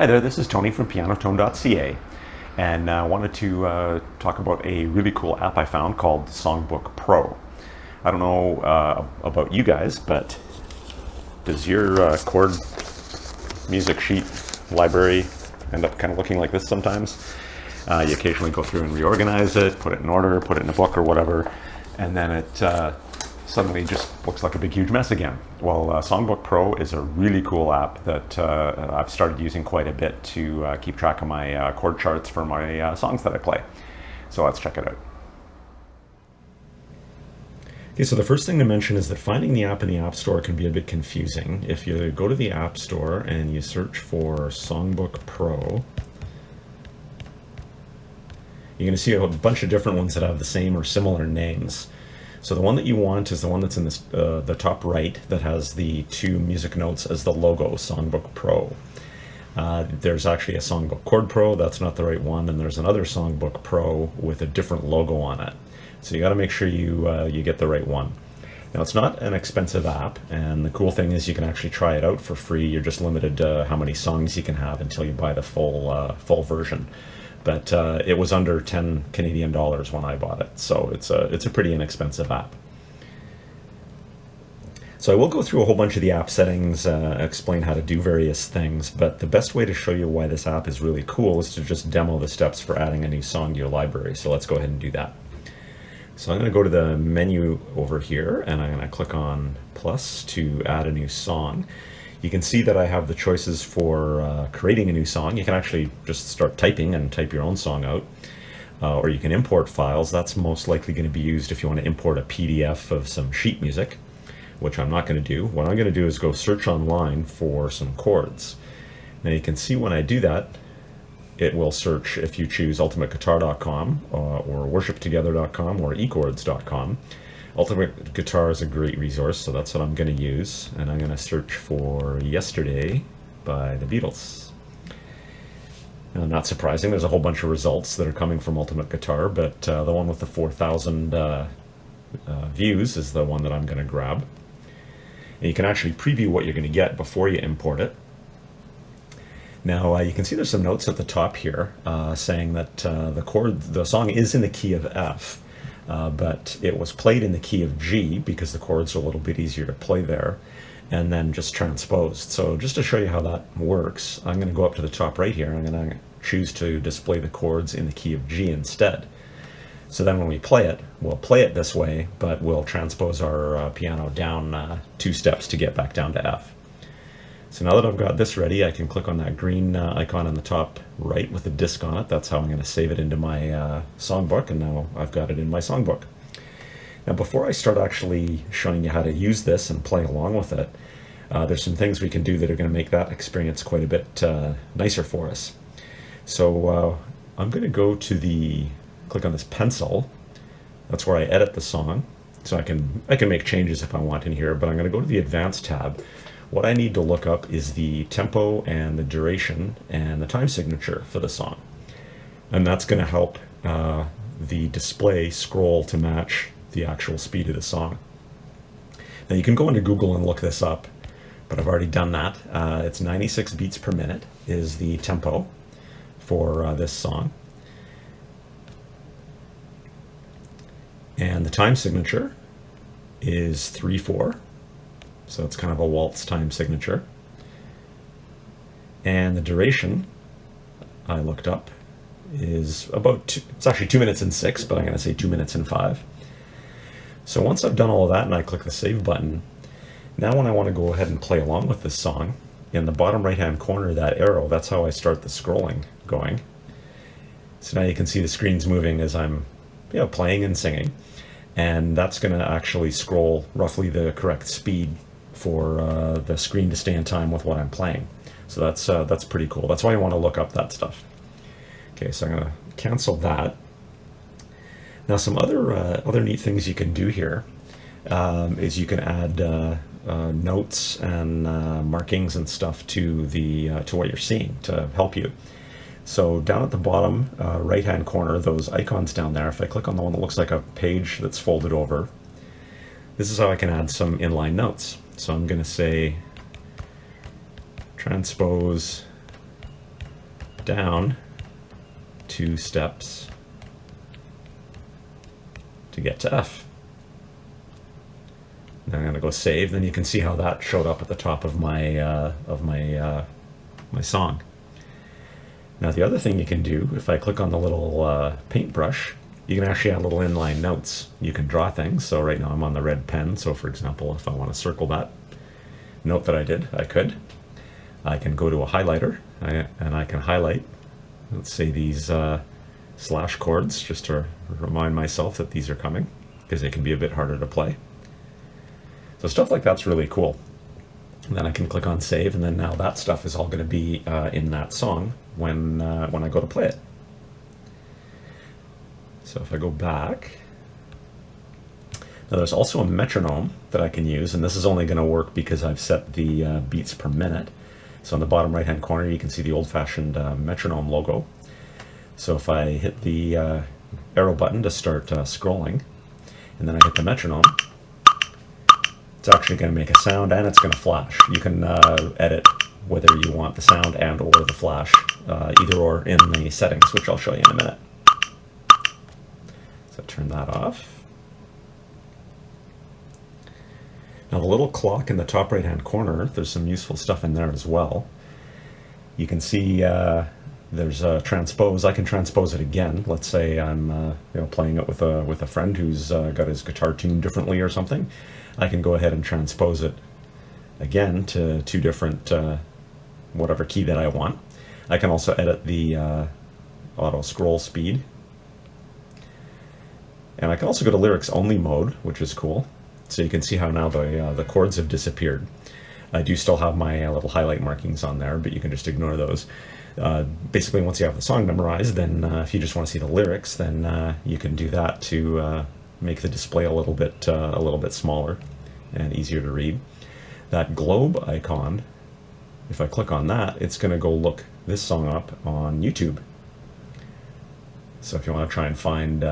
Hi there, this is Tony from pianotone.ca, and I wanted to talk about a really cool app I found called SongBook Pro. I don't know about you guys, but does your chord music sheet library end up kind of looking like this sometimes? You occasionally go through and reorganize it, put it in order, put it in a book or whatever, and then it suddenly just looks like a big huge mess again. Well, SongBook Pro is a really cool app that I've started using quite a bit to keep track of my chord charts for my songs that I play. So let's check it out. Okay, so the first thing to mention is that finding the app in the App Store can be a bit confusing. If you go to the App Store and you search for SongBook Pro, you're going to see a bunch of different ones that have the same or similar names. So the one that you want is the one that's in this, the top right that has the two music notes as the logo, SongBook Pro. There's actually a SongBook Chord Pro, that's not the right one, and there's another SongBook Pro with a different logo on it. So you got to make sure you get the right one. Now it's not an expensive app, and the cool thing is you can actually try it out for free. You're just limited to how many songs you can have until you buy the full version. But it was under 10 Canadian dollars when I bought it, so it's a pretty inexpensive app. So I will go through a whole bunch of the app settings, explain how to do various things, but the best way to show you why this app is really cool is to just demo the steps for adding a new song to your library. So let's go ahead and do that. So I'm going to go to the menu over here, and I'm going to click on plus to add a new song. You can see that I have the choices for creating a new song. You can actually just start typing and type your own song out. Or you can import files. That's most likely going to be used if you want to import a PDF of some sheet music, which I'm not going to do. What I'm going to do is go search online for some chords. Now you can see when I do that, it will search if you choose ultimateguitar.com or worshiptogether.com or echords.com. Ultimate Guitar is a great resource, so that's what I'm going to use. And I'm going to search for Yesterday by the Beatles. Now, not surprising, there's a whole bunch of results that are coming from Ultimate Guitar, but the one with the 4,000 views is the one that I'm going to grab. And you can actually preview what you're going to get before you import it. Now you can see there's some notes at the top here saying that the song is in the key of F. But it was played in the key of G because the chords are a little bit easier to play there, and then just transposed. So just to show you how that works, I'm going to go up to the top right here, and I'm going to choose to display the chords in the key of G instead. So then when we play it, we'll play it this way, but we'll transpose our piano down 2 steps to get back down to F. So now that I've got this ready, I can click on that green icon on the top right with the disc on it. That's how I'm going to save it into my songbook, and now I've got it in my songbook. Now before I start actually showing you how to use this and play along with it, there's some things we can do that are going to make that experience quite a bit nicer for us. So I'm going to go to click on this pencil. That's where I edit the song. So I can make changes if I want in here, but I'm going to go to the Advanced tab. What I need to look up is the tempo and the duration and the time signature for the song. And that's going to help the display scroll to match the actual speed of the song. Now you can go into Google and look this up, but I've already done that. It's 96 beats per minute is the tempo for this song. And the time signature is 3/4. So it's kind of a waltz time signature. And the duration, I looked up, is it's actually 2 minutes and 6, but I'm going to say 2 minutes and 5. So once I've done all of that and I click the save button, now when I want to go ahead and play along with this song, in the bottom right hand corner, that arrow, that's how I start the scrolling going. So now you can see the screen's moving as I'm playing and singing. And that's going to actually scroll roughly the correct speed for the screen to stay in time with what I'm playing. So that's pretty cool. That's why you want to look up that stuff. Okay, so I'm going to cancel that. Now some other neat things you can do here is you can add notes and markings and stuff to what you're seeing to help you. So down at the bottom right hand corner, those icons down there, if I click on the one that looks like a page that's folded over, this is how I can add some inline notes. So I'm going to say transpose down 2 steps to get to F. Then I'm going to go save. Then you can see how that showed up at the top of my my song. Now the other thing you can do, if I click on the little paintbrush, you can actually add little inline notes. You can draw things. So right now I'm on the red pen. So for example, if I want to circle that note that I did, I could. I can go to a highlighter and I can highlight, let's say these slash chords, just to remind myself that these are coming, because they can be a bit harder to play. So stuff like that's really cool. And then I can click on save, and then now that stuff is all going to be in that song when I go to play it. So if I go back, now there's also a metronome that I can use, and this is only going to work because I've set the beats per minute. So in the bottom right hand corner you can see the old-fashioned metronome logo. So if I hit the arrow button to start scrolling, and then I hit the metronome, it's actually going to make a sound and it's going to flash. You can edit whether you want the sound and or the flash, either or in the settings, which I'll show you in a minute. So turn that off. Now the little clock in the top right hand corner, there's some useful stuff in there as well. You can see there's a transpose. I can transpose it again. Let's say I'm playing it with a friend who's got his guitar tuned differently or something. I can go ahead and transpose it again to 2 different whatever key that I want. I can also edit the auto scroll speed. And I can also go to lyrics only mode, which is cool. So you can see how now the chords have disappeared. I do still have my little highlight markings on there, but you can just ignore those. Basically, once you have the song memorized, then if you just want to see the lyrics, then you can do that to make the display a little bit smaller and easier to read. That globe icon, if I click on that, it's going to go look this song up on YouTube. So if you want to try and find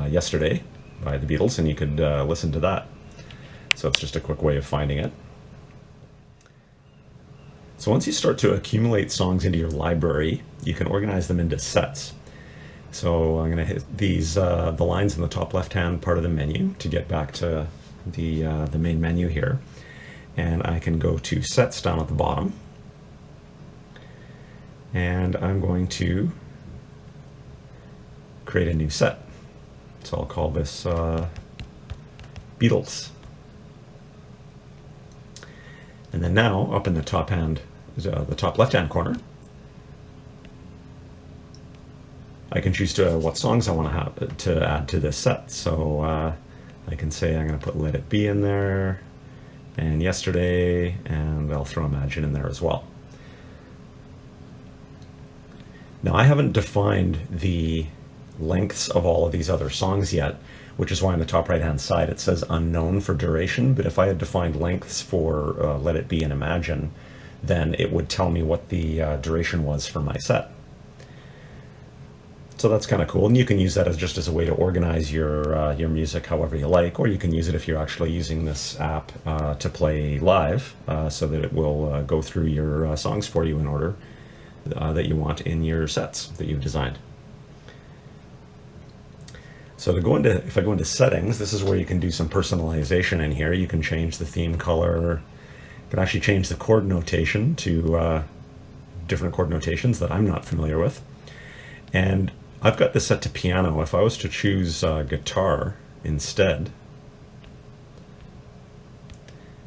Yesterday by the Beatles, and you could listen to that. So it's just a quick way of finding it. So once you start to accumulate songs into your library, you can organize them into sets. So I'm going to hit these the lines in the top left-hand part of the menu to get back to the main menu here, and I can go to sets down at the bottom, and I'm going to create a new set. So I'll call this Beatles. And then now, up in the top left-hand corner, I can choose what songs I want to have to add to this set. So I can say I'm going to put Let It Be in there, and Yesterday, and I'll throw Imagine in there as well. Now I haven't defined the lengths of all of these other songs yet, which is why on the top right hand side it says unknown for duration. But if I had defined lengths for Let It Be and Imagine, then it would tell me what the duration was for my set. So that's kind of cool, and you can use that just as a way to organize your music however you like, or you can use it if you're actually using this app to play live, so that it will go through your songs for you in order that you want in your sets that you've designed. So if I go into settings, this is where you can do some personalization in here. You can change the theme color. You can actually change the chord notation to different chord notations that I'm not familiar with. And I've got this set to piano. If I was to choose guitar instead,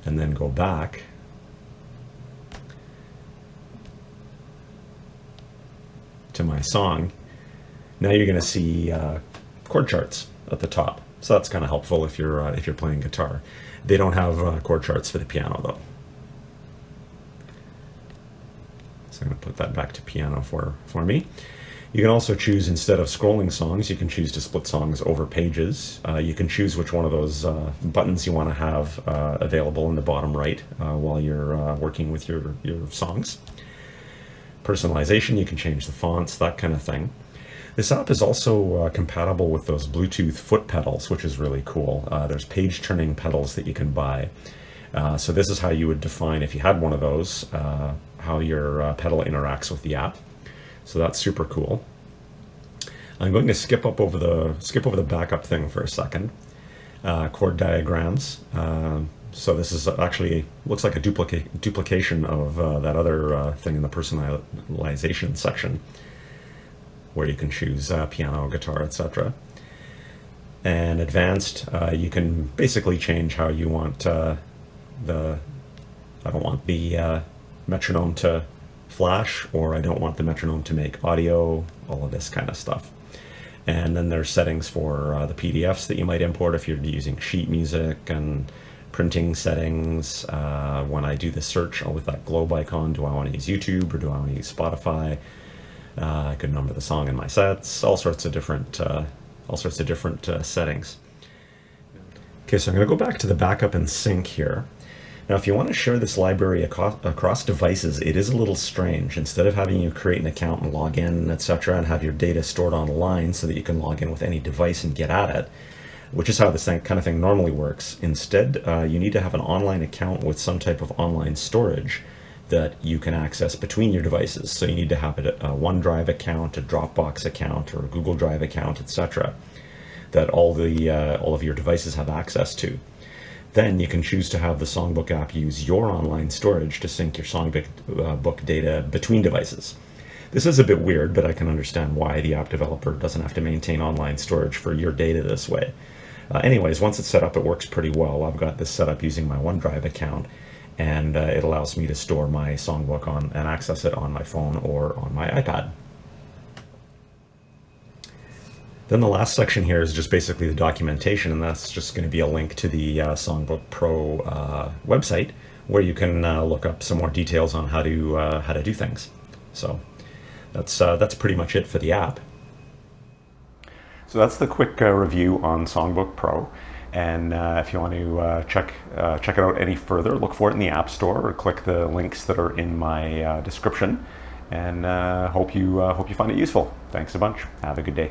and then go back, to my song, now you're going to see chord charts at the top. So that's kind of helpful if you're playing guitar. They don't have chord charts for the piano though. So I'm going to put that back to piano for me. You can also choose, instead of scrolling songs, you can choose to split songs over pages. You can choose which one of those buttons you want to have available in the bottom right while you're working with your songs. Personalization, you can change the fonts, that kind of thing. This app is also compatible with those Bluetooth foot pedals, which is really cool. There's page turning pedals that you can buy. So this is how you would define, if you had one of those, how your pedal interacts with the app. So that's super cool. I'm going to skip over the backup thing for a second. Chord diagrams. So this is actually looks like a duplication of that other thing in the personalization section, where you can choose piano, guitar, etc. And advanced, you can basically change how you want I don't want the metronome to flash, or I don't want the metronome to make audio, all of this kind of stuff. And then there's settings for the PDFs that you might import if you're using sheet music, and printing settings. When I do the search with that globe icon, do I want to use YouTube or do I want to use Spotify? I could number the song in my sets, all sorts of different settings. Okay, so I'm going to go back to the backup and sync here. Now, if you want to share this library across devices, it is a little strange. Instead of having you create an account and log in, etc., and have your data stored online so that you can log in with any device and get at it, which is how this kind of thing normally works, instead you need to have an online account with some type of online storage that you can access between your devices. So you need to have a OneDrive account, a Dropbox account, or a Google Drive account, etc., that all of your devices have access to. Then you can choose to have the SongBook app use your online storage to sync your SongBook data between devices. This is a bit weird, but I can understand why the app developer doesn't have to maintain online storage for your data this way. Anyways, once it's set up, it works pretty well. I've got this set up using my OneDrive account, and it allows me to store my songbook on and access it on my phone or on my iPad. Then the last section here is just basically the documentation, and that's just going to be a link to the SongBook Pro website, where you can look up some more details on how to do things. So that's pretty much it for the app. So that's the quick review on SongBook Pro. And if you want to check it out any further, look for it in the App Store or click the links that are in my description. And hope you find it useful. Thanks a bunch. Have a good day.